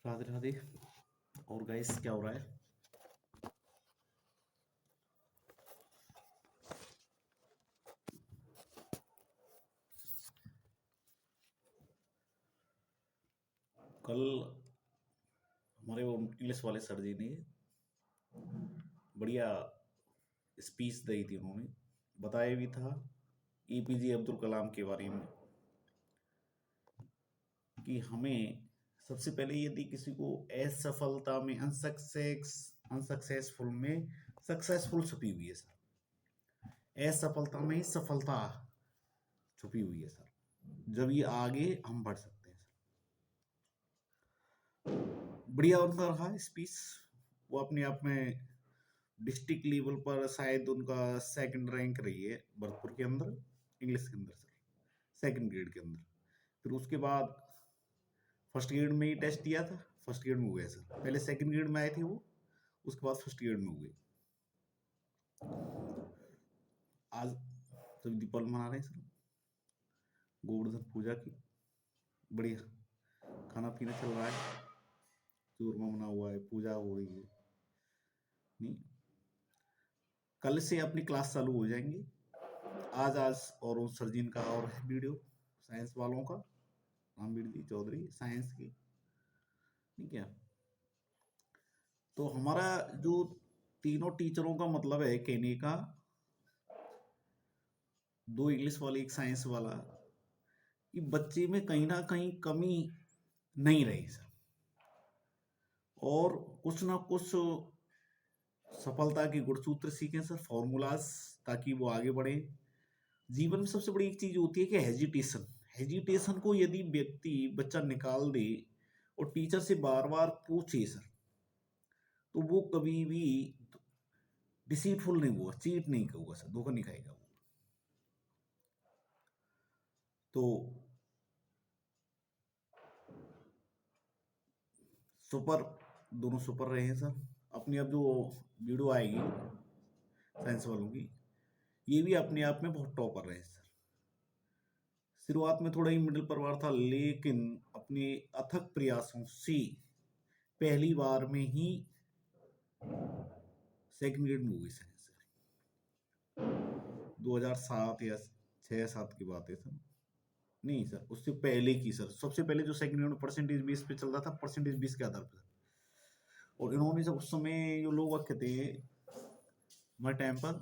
राधे राधे। और गाइस क्या हो रहा है? कल हमारे वो इंग्लिश वाले सर जी ने बढ़िया स्पीच दी थी। उन्होंने बताया भी था एपीजे अब्दुल कलाम के बारे में कि हमें सबसे पहले यदि किसी को असफलता में अनसक्सेसफुल में सक्सेसफुल छुपी हुई है सर। असफलता में ही सफलता छुपी हुई है सर। जब ये आगे हम बढ़ सकते हैं सर। बढ़िया उनका रहा स्पीच। वो अपने आप में डिस्ट्रिक्ट लेवल पर शायद उनका सेकंड रैंक रही है भरतपुर के अंदर, इंग्लिश के अंदर सर, सेकंड ग्रेड के अंदर। फिर उसके बाद फर्स्ट ग्रेड में ही टेस्ट दिया था, फर्स्ट ग्रेड में हो गया सर। पहले सेकंड ग्रेड में आए थे वो, उसके बाद फर्स्ट ग्रेड में हो गए। आज सभी दीपावली मना रहे हैं सर, गोवर्धन पूजा की। बढ़िया खाना पीना चल रहा है, चूरमा बना हुआ है, पूजा हो रही है। नहीं, कल से अपनी क्लास चालू हो जाएंगी। आज और उस सरजीन का और है वीडियो, साइंस वालों का, रामवीर जी चौधरी साइंस की। ठीक है, तो हमारा जो तीनों टीचरों का मतलब है कहने का, दो इंग्लिश वाले एक साइंस वाला, कि बच्चे में कहीं ना कहीं कमी नहीं रही सर, और कुछ ना कुछ सफलता के गुणसूत्र सीखें सर, फॉर्मूलाज, ताकि वो आगे बढ़े। जीवन में सबसे बड़ी एक चीज होती है कि हेजिटेशन। हेजिटेशन को यदि बच्चा निकाल दे और टीचर से बार बार पूछे सर, तो वो कभी भी डिसीटफुल नहीं हुआ, चीट नहीं होगा सर, धोखा नहीं खाएगा वो। तो सुपर, दोनों सुपर रहे हैं सर। अपनी अब जो वीडियो आएगी साइंस वालों की, ये भी अपने आप में बहुत टॉपर रहे हैं सर। शुरुआत में थोड़ा ही मिडिल परिवार था, लेकिन अपने अथक प्रयासों से पहली बार में ही सेकंड ग्रेड में हो गई साइंस सर। 2007 या 6-7 की बात है सर। नहीं सर, उससे पहले की सर। सबसे पहले जो सेकंड ग्रेड में परसेंटेज बेस पे चल रहा था, परसेंटेज बेस के आधार पर। और इन्होंने सब उस समय जो लोग रखे थे हमारे टाइम पर,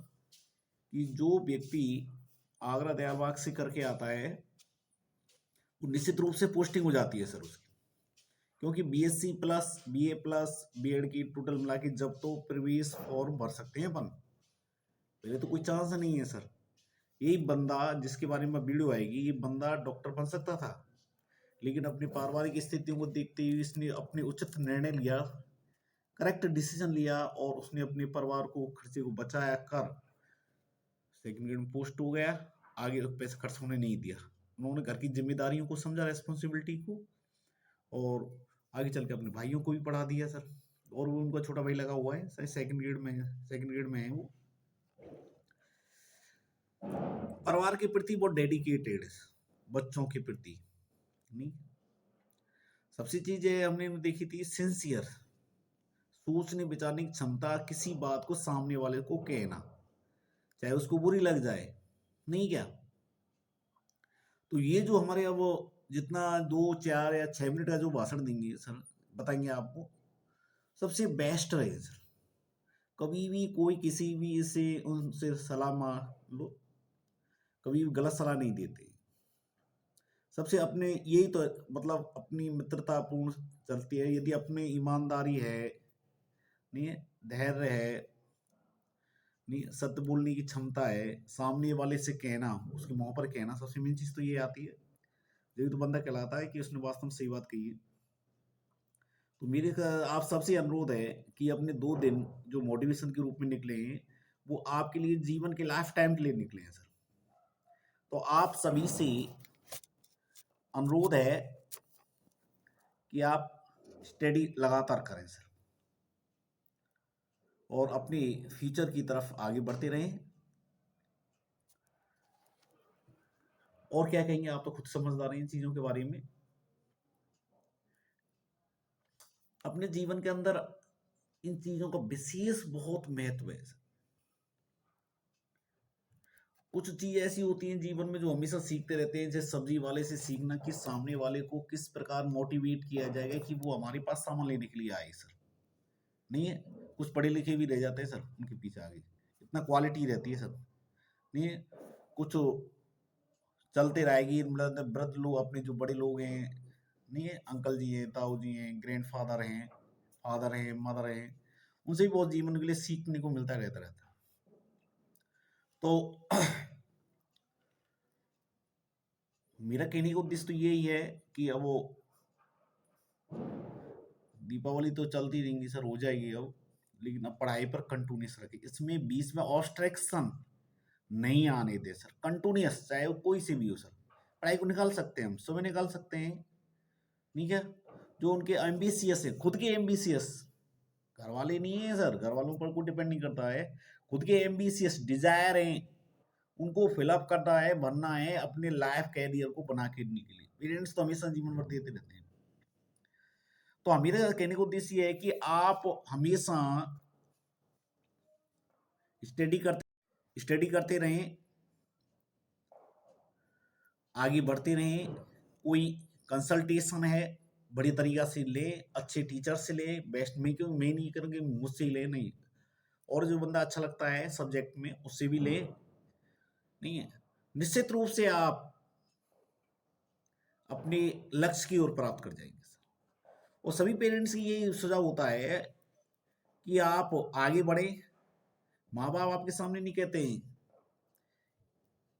कि जो व्यक्ति आगरा दयालबाग से करके आता है वो निश्चित रूप से पोस्टिंग हो जाती है सर उसकी। क्योंकि BSc plus BA plus BEd की टोटल मिला के जब तो प्रवेश फॉर्म भर सकते हैं अपन, पहले तो कोई चांस नहीं है सर। यही बंदा जिसके बारे में वीडियो आएगी, ये बंदा डॉक्टर बन सकता था, लेकिन अपनी पारिवारिक स्थितियों को देखते हुए इसने अपने उचित निर्णय लिया, करेक्ट डिसीजन लिया, और उसने अपने परिवार को खर्चे को बचाया कर सेकंड ग्रेड में पोस्ट हो गया। आगे पैसा खर्च होने नहीं दिया। उन्होंने घर की जिम्मेदारियों को समझा, रेस्पॉन्सिबिलिटी को, और आगे चल के अपने भाइयों को भी पढ़ा दिया सर। और वो उनका छोटा भाई लगा हुआ है सर, सेकंड ग्रेड में, सेकंड ग्रेड में है वो। परिवार के प्रति बहुत डेडिकेटेड है, बच्चों के प्रति। नहीं, सबसे चीज है हमने देखी थी, सिंसियर, सोचने विचारने की क्षमता, किसी बात को सामने वाले को कहना चाहे उसको बुरी लग जाए, नहीं क्या। तो ये जो हमारे अब जितना 2 4 या 6 मिनट का जो भाषण देंगे सर, बताएंगे आपको, सबसे बेस्ट रहे सर। कभी भी कोई किसी भी से उनसे सलाह मान लो, कभी भी गलत सलाह नहीं देते। सबसे अपने यही तो मतलब अपनी मित्रतापूर्ण चलती है। यदि अपने ईमानदारी है, नहीं है, धैर्य है, नहीं, सत्य बोलने की क्षमता है, सामने वाले से कहना, उसके मुंह पर कहना, सबसे मेन चीज तो ये आती है, यही तो बंदा कहलाता है कि उसने वास्तव में सही बात कही है। तो मेरे आप सबसे अनुरोध है कि अपने 2 दिन जो मोटिवेशन के रूप में निकले हैं, वो आपके लिए जीवन के लाइफ टाइम के लिए निकले हैं सर। तो आप सभी से अनुरोध है कि आप स्टडी लगातार करें सर, और अपने फ्यूचर की तरफ आगे बढ़ते रहें। और क्या कहेंगे, आप तो खुद समझदार हैं इन चीजों के बारे में। अपने जीवन के अंदर इन चीजों का विशेष बहुत महत्व है। कुछ चीज ऐसी होती हैं जीवन में जो हमेशा सीखते रहते हैं, जैसे सब्जी वाले से सीखना कि सामने वाले को किस प्रकार मोटिवेट किया जाएगा कि वो हमारे पास सामान लेने के लिए आए सर। नहीं है, कुछ पढ़े लिखे भी रह जाते हैं सर उनके पीछे आगे, इतना क्वालिटी रहती है सर। नहीं है, कुछ चलते रहेगी, मतलब वृद्ध लोग अपने जो बड़े लोग हैं, नहीं है, अंकल जी हैं, ताऊ जी हैं, ग्रैंडफादर हैं, फादर हैं, मदर हैं, उनसे भी बहुत जीवन के लिए सीखने को मिलता रहता है। तो मेरा कहने का उद्देश्य तो यही है कि अब वो दीपावली तो चलती रहेंगी सर, हो जाएगी अब, लेकिन अब पढ़ाई पर कंटिन्यूस रखे, इसमें बीच में ऑब्स्ट्रैक्शन नहीं आने दे सर, कंटिन्यूस, चाहे वो कोई से भी हो सर। पढ़ाई को निकाल सकते हैं हम, सुबह निकाल सकते हैं, ठीक है। जो उनके एम्बिशियस है, खुद के एम्बिशियस, घर वाले नहीं है सर, घर वालों पर कोई डिपेंड नहीं करता है, खुद के एम्बिशियस डिजायर हैं, उनको फिलअप करना है, बनना है, अपने लाइफ कैरियर को बना के देने के लिए पेरेंट्स तो हमेशा जीवन भर देते रहते हैं। तो मेरा कहने का उद्देश्य है कि आप हमेशा स्टडी करते रहें, आगे बढ़ते रहें। कोई कंसल्टेशन है, बड़ी तरीका से ले, अच्छे टीचर से ले, बेस्ट में, क्यों मैं नहीं करूँगी मुझसे ही ले, नहीं, और जो बंदा अच्छा लगता है सब्जेक्ट में उससे भी ले, नहीं है, निश्चित रूप से आप अपने लक्ष्य की ओर प्राप्त कर जाएंगे। और सभी पेरेंट्स की यही सुझाव होता है कि आप आगे बढ़े। माँ बाप आपके सामने नहीं कहते हैं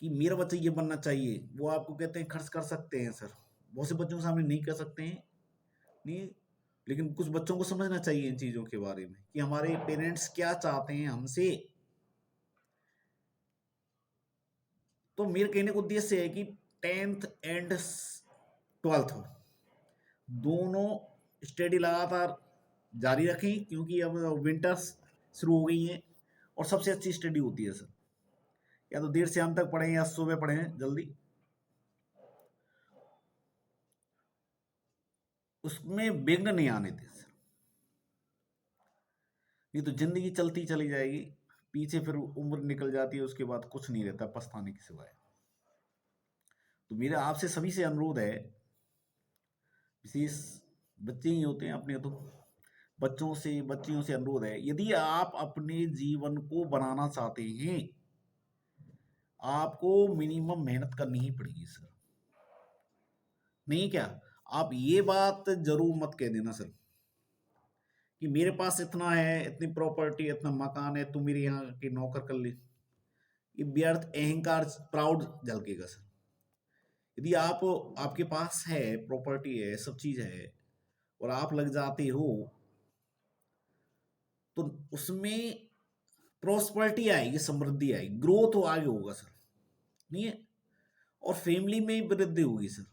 कि मेरा बच्चा ये बनना चाहिए, वो आपको कहते हैं खर्च कर सकते हैं सर, बहुत से बच्चों के सामने नहीं कर सकते हैं, नहीं, लेकिन कुछ बच्चों को समझना चाहिए इन चीजों के बारे में कि हमारे पेरेंट्स क्या चाहते हैं हमसे। तो मेरे कहने का उद्देश्य है कि 10th एंड 12th दोनों स्टडी लगातार जारी रखें, क्योंकि अब विंटर्स शुरू हो गई हैं और सबसे अच्छी स्टडी होती है सर, या तो देर शाम तक पढ़ें या सुबह पढ़ें जल्दी, उसमें विघ्न नहीं आने दें सर, ये तो जिंदगी चलती चली जाएगी, पीछे फिर उम्र निकल जाती है, उसके बाद कुछ नहीं रहता पछताने के सिवाय। तो मेरा आपसे सभी से अनुरोध है, विशेष बच्चे ही होते हैं अपने, तो बच्चों से बच्चियों से अनुरोध है, यदि आप अपने जीवन को बनाना चाहते हैं, आपको मिनिमम मेहनत करनी ही पड़ेगी सर। नहीं क्या, आप ये बात जरूर मत कह देना सर कि मेरे पास इतना है, इतनी प्रॉपर्टी, इतना मकान है, तू मेरे यहाँ के नौकर कर ले, ये व्यर्थ अहंकार, प्राउड झलकेगा सर। यदि आप, आपके पास है प्रॉपर्टी है, सब चीज है, और आप लग जाते हो, तो उसमें प्रॉस्पेरिटी आएगी, समृद्धि आएगी, ग्रोथ हो, आगे होगा सर, नहीं है, और फैमिली में ही वृद्धि होगी सर।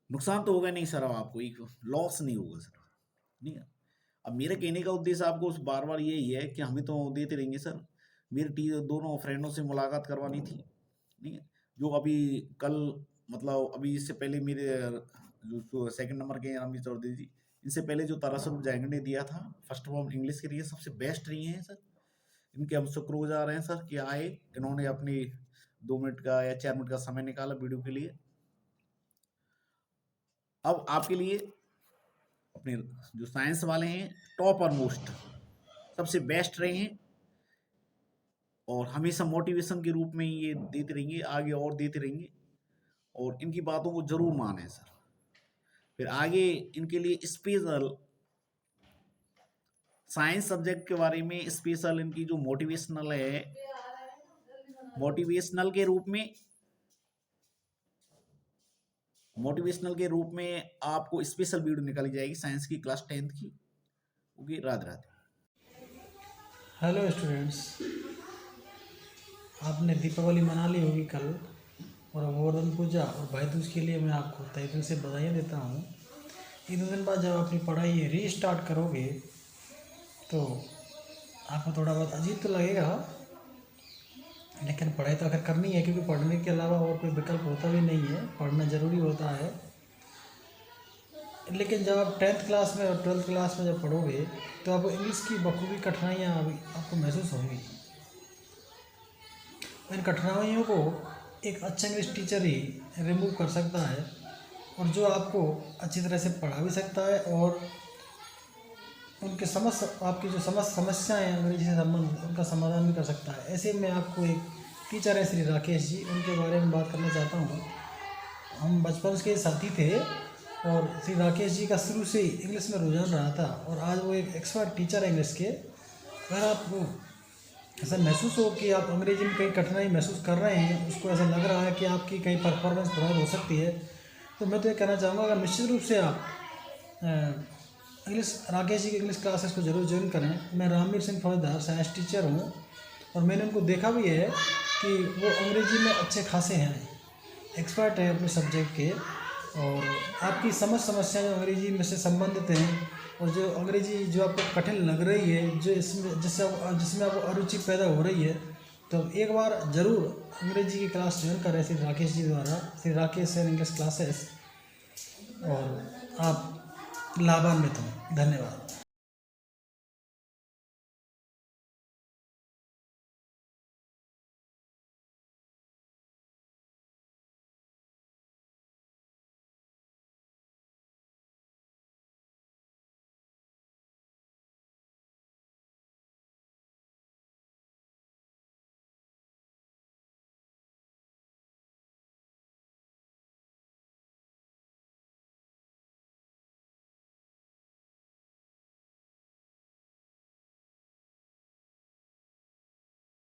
नुकसान तो होगा नहीं सर, अब आपको एक लॉस नहीं होगा सर, नहीं है। अब मेरे कहने का उद्देश्य आपको बार बार यही है कि हमें तो देते रहेंगे सर। मेरे दोनों फ्रेंडों से मुलाकात करवानी थी, नहीं है, जो अभी कल, मतलब अभी इससे पहले मेरे जो सेकंड नंबर के रमेश चौधरी जी, इनसे पहले जो तारासुर जैंग ने दिया था फर्स्ट ऑफ ऑल, इंग्लिश के लिए सबसे बेस्ट रही हैं सर। इनके हम शुक्रगुजार हैं सर कि आए, इन्होंने अपनी 2 मिनट का या 4 मिनट का समय निकाला वीडियो के लिए। अब आपके लिए अपने जो साइंस वाले हैं, टॉप और मोस्ट, सबसे बेस्ट रहे हैं, और हमेशा मोटिवेशन के रूप में ये देते रहेंगे, आगे और देते रहेंगे, और इनकी बातों को जरूर माने सर। फिर आगे इनके लिए स्पेशल साइंस सब्जेक्ट के बारे में, स्पेशल इनकी जो मोटिवेशनल है, मोटिवेशनल के रूप में, मोटिवेशनल के रूप में आपको स्पेशल वीडियो निकाली जाएगी साइंस की क्लास 10th की। Okay, Radhe Radhe. Hello students, आपने दीपावली मना ली होगी कल, और गोवर्धन पूजा और भाई दूज के लिए मैं आपको तहे दिल से बधाई देता हूँ। 1-2 दिन बाद जब अपनी पढ़ाई रीस्टार्ट करोगे तो आपको थोड़ा बहुत अजीब तो लगेगा, लेकिन पढ़ाई तो आखिर करनी है, क्योंकि पढ़ने के अलावा और कोई विकल्प होता भी नहीं है, पढ़ना ज़रूरी होता है। लेकिन जब आप 10th क्लास में और 12th क्लास में जब पढ़ोगे तो आपको इंग्लिश की बखूबी कठिनाइयाँ अभी आपको महसूस होंगी। इन कठिनाइयों को एक अच्छा इंग्लिश टीचर ही रिमूव कर सकता है, और जो आपको अच्छी तरह से पढ़ा भी सकता है और उनके आपकी जो समस्याएं हैं अंग्रेजी से संबंधित उनका समाधान भी कर सकता है। ऐसे में आपको एक टीचर है श्री राकेश जी, उनके बारे में बात करना चाहता हूँ। हम बचपन के साथी थे और श्री राकेश जी का शुरू से ही इंग्लिश में रुझान रहा था और आज वो एक एक्सपर्ट टीचर है इंग्लिश के। अगर आपको ऐसा महसूस हो कि आप अंग्रेजी में कहीं कठिनाई महसूस कर रहे हैं, उसको ऐसा लग रहा है कि आपकी कहीं परफॉर्मेंस प्रभावित हो सकती है, तो मैं तो ये कहना चाहूँगा कि निश्चित रूप से आप राकेश जी की इंग्लिश क्लासेस को जरूर ज्वाइन करें। मैं रामवीर सिंह फौजदार साइंस टीचर हूँ और मैंने उनको देखा भी है कि वो अंग्रेजी में अच्छे खासे हैं, एक्सपर्ट हैं अपने सब्जेक्ट के। और आपकी समस्याएं जो अंग्रेजी में से संबंधित हैं और जो अंग्रेजी जो आपको कठिन लग रही है, जो जिसमें आपको अरुचि पैदा हो रही है, तो एक बार ज़रूर अंग्रेजी की क्लास ज्वाइन करें श्री राकेश जी द्वारा, Shri Rakesh sir English classes, और आप लाभान्वित हों। धन्यवाद।